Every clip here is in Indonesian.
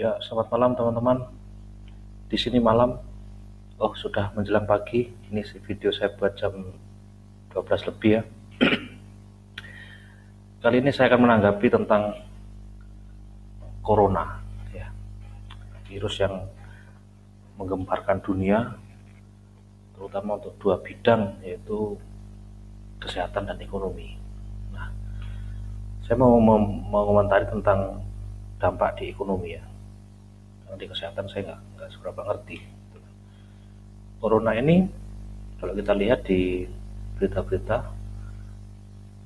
Ya, selamat malam teman-teman. Di sini malam. Oh, sudah menjelang pagi. Ini video saya buat jam 12 lebih ya. Kali ini saya akan menanggapi tentang corona, ya. Virus yang menggemparkan dunia, terutama untuk dua bidang, yaitu kesehatan dan ekonomi. Nah, saya mau mengomentari tentang dampak di ekonomi ya. Karena di kesehatan saya nggak seberapa ngerti. Corona ini, kalau kita lihat di berita-berita,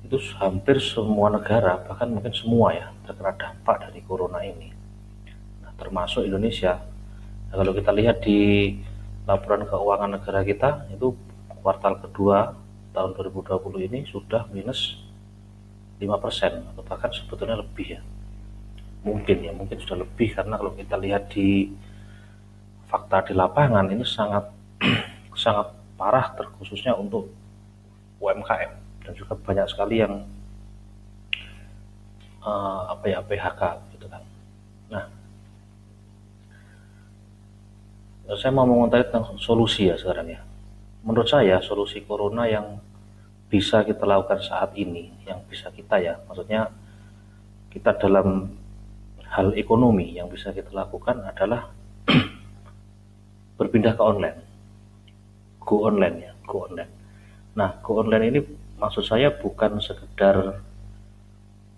itu hampir semua negara, bahkan mungkin semua ya, terkena dampak dari corona ini. Nah, termasuk Indonesia. Nah, kalau kita lihat di laporan keuangan negara kita, itu kuartal kedua tahun 2020 ini sudah minus 5%, atau bahkan sebetulnya lebih ya. Mungkin sudah lebih, karena kalau kita lihat di fakta di lapangan ini sangat sangat parah, terkhususnya untuk UMKM, dan juga banyak sekali yang PHK gitu kan. Nah, saya mau mengomentari tentang solusi ya sekarang ya. Menurut saya solusi corona yang bisa kita lakukan saat ini, yang bisa kita ya, maksudnya kita dalam hal ekonomi yang bisa kita lakukan adalah berpindah ke online, go online ya, go online. Nah, go online ini maksud saya bukan sekedar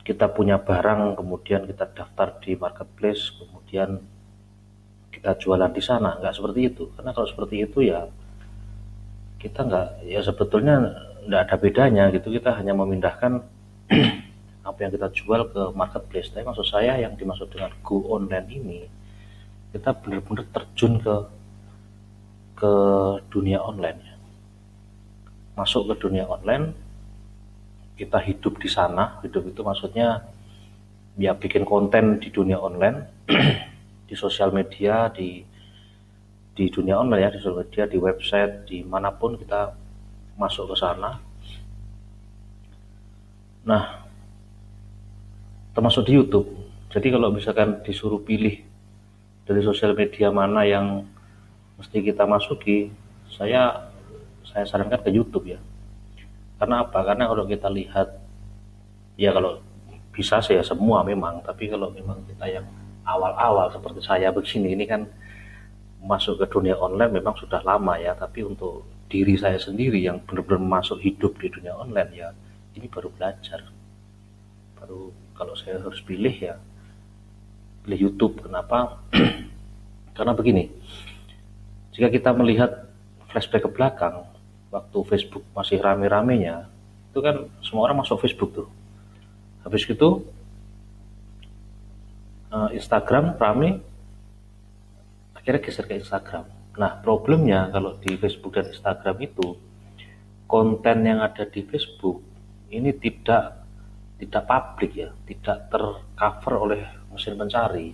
kita punya barang kemudian kita daftar di marketplace kemudian kita jualan di sana, nggak seperti itu. Karena kalau seperti itu ya kita nggak, ya sebetulnya nggak ada bedanya gitu, kita hanya memindahkan apa yang kita jual ke marketplace. Tapi maksud saya yang dimaksud dengan go online ini, kita benar-benar terjun ke dunia online ya. Masuk ke dunia online, kita hidup di sana. Hidup itu maksudnya ya bikin konten di dunia online, di sosial media, di dunia online ya, di sosial media, di website, dimanapun kita masuk ke sana. Nah, termasuk di YouTube. Jadi kalau misalkan disuruh pilih dari sosial media mana yang mesti kita masuki, saya sarankan ke YouTube ya. Karena apa? Karena kalau kita lihat, ya kalau bisa sih ya semua memang, tapi kalau memang kita yang awal-awal seperti saya begini, ini kan masuk ke dunia online memang sudah lama ya, tapi untuk diri saya sendiri yang benar-benar masuk hidup di dunia online ya, ini baru belajar. Baru kalau saya harus pilih ya, pilih YouTube. Kenapa? Karena begini, jika kita melihat flashback ke belakang, waktu Facebook masih rame-ramenya, itu kan semua orang masuk Facebook tuh. Habis itu Instagram rame, akhirnya geser ke Instagram. Nah, problemnya kalau di Facebook dan Instagram itu, konten yang ada di Facebook ini tidak publik ya, tidak tercover oleh mesin pencari.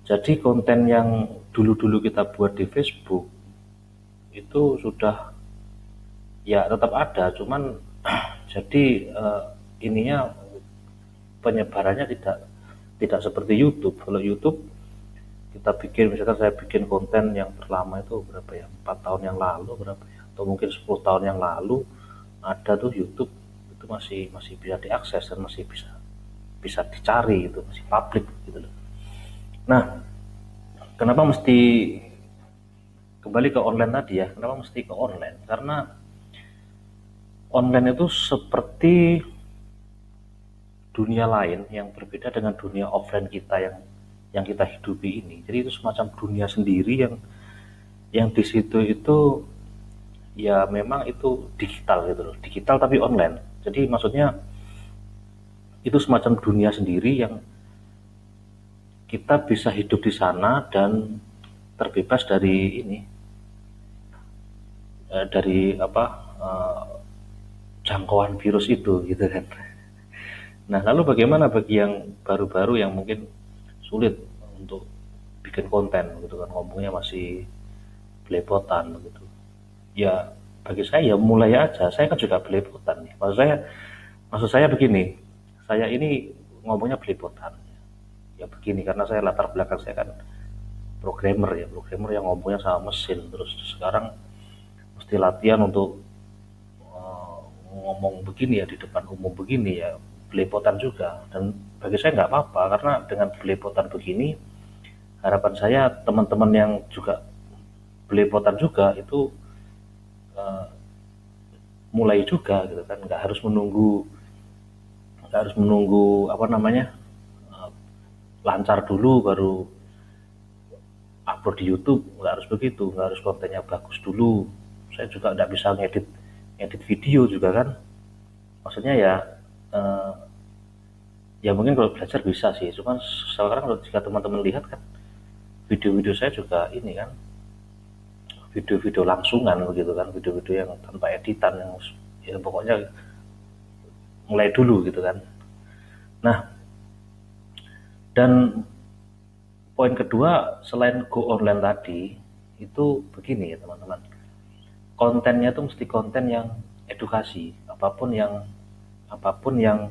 Jadi konten yang dulu-dulu kita buat di Facebook itu sudah ya tetap ada, cuman jadi ininya penyebarannya tidak seperti YouTube. Kalau YouTube kita bikin, misalkan saya bikin konten yang terlama itu berapa ya, 4 tahun yang lalu berapa ya, atau mungkin 10 tahun yang lalu, ada tuh YouTube itu masih bisa diakses dan masih bisa dicari, itu masih publik gitu loh. Nah, kenapa mesti kembali ke online tadi ya, kenapa mesti ke online? Karena online itu seperti dunia lain yang berbeda dengan dunia offline kita yang kita hidupi ini. Jadi itu semacam dunia sendiri yang di situ itu ya memang itu digital gitu loh, digital tapi online. Jadi maksudnya itu semacam dunia sendiri yang kita bisa hidup di sana dan terbebas dari ini, dari apa, jangkauan virus itu gitu kan. Nah, lalu bagaimana bagi yang baru-baru yang mungkin sulit untuk bikin konten gitu kan, ngomongnya masih belepotan gitu. Ya bagi saya ya mulai aja, saya kan juga belepotan nih. Maksud saya begini, saya ini ngomongnya belepotan. ya begini, karena saya latar belakang saya kan programmer ya, programmer yang ngomongnya sama mesin, terus sekarang mesti latihan untuk ngomong begini ya di depan umum begini ya, belepotan juga. Dan bagi saya nggak apa-apa, karena dengan belepotan begini harapan saya teman-teman yang juga belepotan juga itu uh, mulai juga gitu kan, nggak harus menunggu apa namanya, uh, lancar dulu baru upload di YouTube, nggak harus begitu, nggak harus kontennya bagus dulu. Saya juga nggak bisa ngedit ngedit video juga kan, maksudnya ya uh, ya mungkin kalau belajar bisa sih, cuman sekarang kalau jika teman-teman lihat kan video-video saya juga ini kan video-video langsungan begitu kan, video-video yang tanpa editan, yang ya pokoknya mulai dulu gitu kan. Nah, dan poin kedua selain go online tadi itu begini ya teman-teman, kontennya itu mesti konten yang edukasi. Apapun yang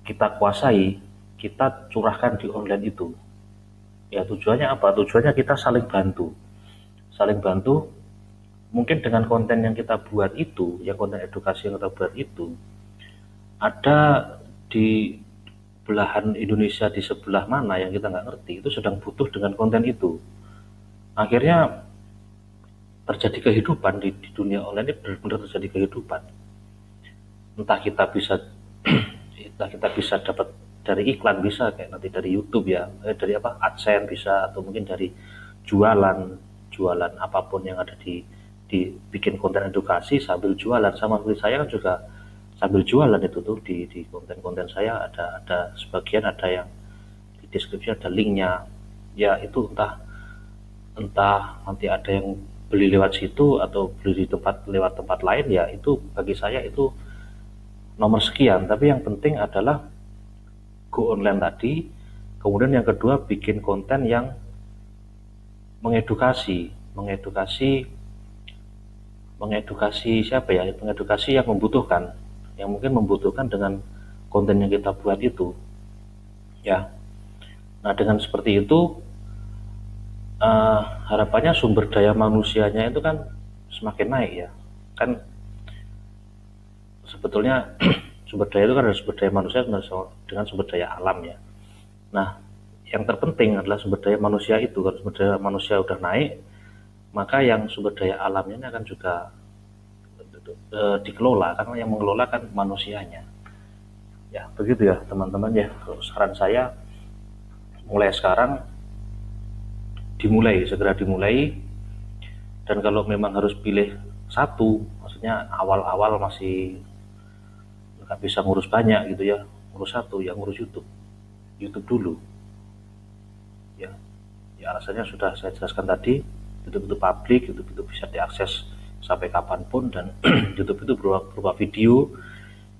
kita kuasai, kita curahkan di online itu. Ya tujuannya apa? Tujuannya kita saling bantu. Saling bantu mungkin dengan konten yang kita buat itu, yang konten edukasi yang kita buat itu, ada di belahan Indonesia di sebelah mana yang kita nggak ngerti, itu sedang butuh dengan konten itu. Akhirnya terjadi kehidupan di dunia online ini, benar-benar terjadi kehidupan. Entah kita bisa entah kita bisa dapat dari iklan, bisa kayak nanti dari YouTube ya, dari apa, AdSense bisa, atau mungkin dari jualan jualan apapun yang ada di bikin konten edukasi sambil jualan. Sama seperti saya kan juga sambil jualan itu tuh, di konten-konten saya ada sebagian, ada yang di deskripsi ada linknya ya, itu entah entah nanti ada yang beli lewat situ atau beli di tempat lewat tempat lain, ya itu bagi saya itu nomor sekian. Tapi yang penting adalah go online tadi, kemudian yang kedua bikin konten yang mengedukasi mengedukasi mengedukasi siapa ya, mengedukasi yang membutuhkan, yang mungkin membutuhkan dengan konten yang kita buat itu ya. Nah, dengan seperti itu harapannya sumber daya manusianya itu kan semakin naik ya kan. Sebetulnya sumber daya itu kan ada sumber daya manusia dengan sumber daya alam ya. Nah, yang terpenting adalah sumber daya manusia itu. Kalau sumber daya manusia udah naik, maka yang sumber daya alamnya ini akan juga dikelola, karena yang mengelola kan manusianya. Ya, begitu ya teman-teman ya. Kalau saran saya mulai sekarang segera dimulai. Dan kalau memang harus pilih satu, maksudnya awal-awal masih nggak bisa ngurus banyak gitu ya, ngurus satu, ya ngurus YouTube dulu ya. Ya alasannya sudah saya jelaskan tadi. YouTube itu publik, YouTube itu bisa diakses sampai kapanpun, dan YouTube itu berupa video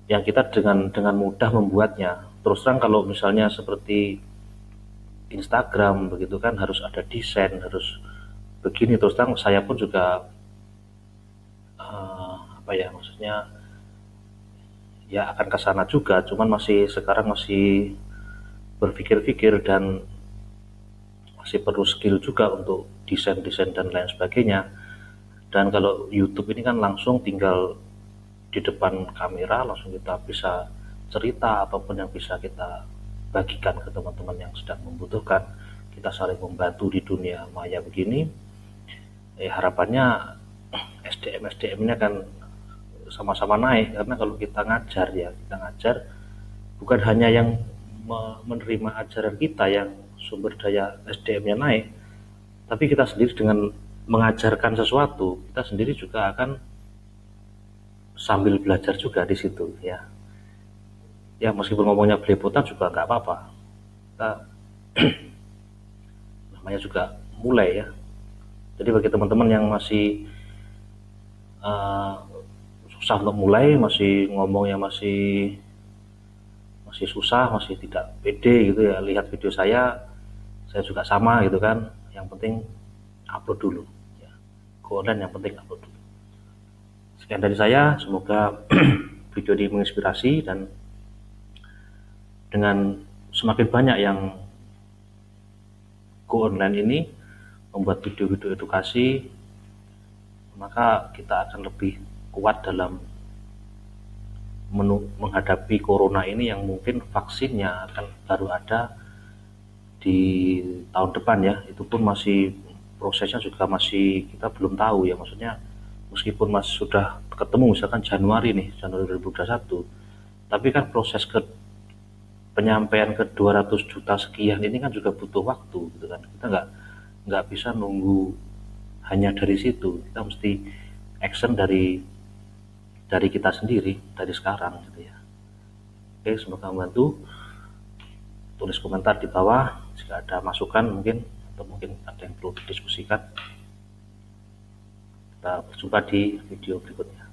yang kita dengan mudah membuatnya. Terus terang kalau misalnya seperti Instagram begitu kan, harus ada desain, harus begini. Terus terang saya pun juga apa ya, maksudnya ya akan ke sana juga, cuman sekarang masih berpikir-pikir dan masih perlu skill juga untuk desain-desain dan lain sebagainya. Dan kalau YouTube ini kan langsung tinggal di depan kamera, langsung kita bisa cerita apapun yang bisa kita bagikan ke teman-teman yang sedang membutuhkan. Kita saling membantu di dunia maya begini. Harapannya SDM ini akan sama-sama naik, karena kalau kita ngajar bukan hanya yang menerima ajaran kita yang sumber daya SDM-nya naik, tapi kita sendiri dengan mengajarkan sesuatu, kita sendiri juga akan sambil belajar juga di situ ya. Ya meskipun ngomongnya belepotan juga nggak apa-apa, kita namanya juga mulai ya. Jadi bagi teman-teman yang masih susah untuk mulai, masih ngomongnya masih susah, masih tidak pede gitu ya, lihat video saya juga sama gitu kan. Yang penting upload dulu ya, go online, yang penting upload dulu. Sekian dari saya, semoga video ini menginspirasi, dan dengan semakin banyak yang go online ini membuat video-video edukasi, maka kita akan lebih kuat dalam menghadapi corona ini yang mungkin vaksinnya akan baru ada di tahun depan ya. Itu pun masih prosesnya juga masih kita belum tahu ya, maksudnya meskipun sudah ketemu misalkan Januari 2021, tapi kan proses ke penyampaian ke 200 juta sekian ini kan juga butuh waktu gitu kan. Kita nggak bisa nunggu hanya dari situ, kita mesti action dari kita sendiri dari sekarang gitu ya. Oke, semoga membantu. Tulis komentar di bawah jika ada masukan mungkin, atau mungkin ada yang perlu didiskusikan. Kita berjumpa di video berikutnya.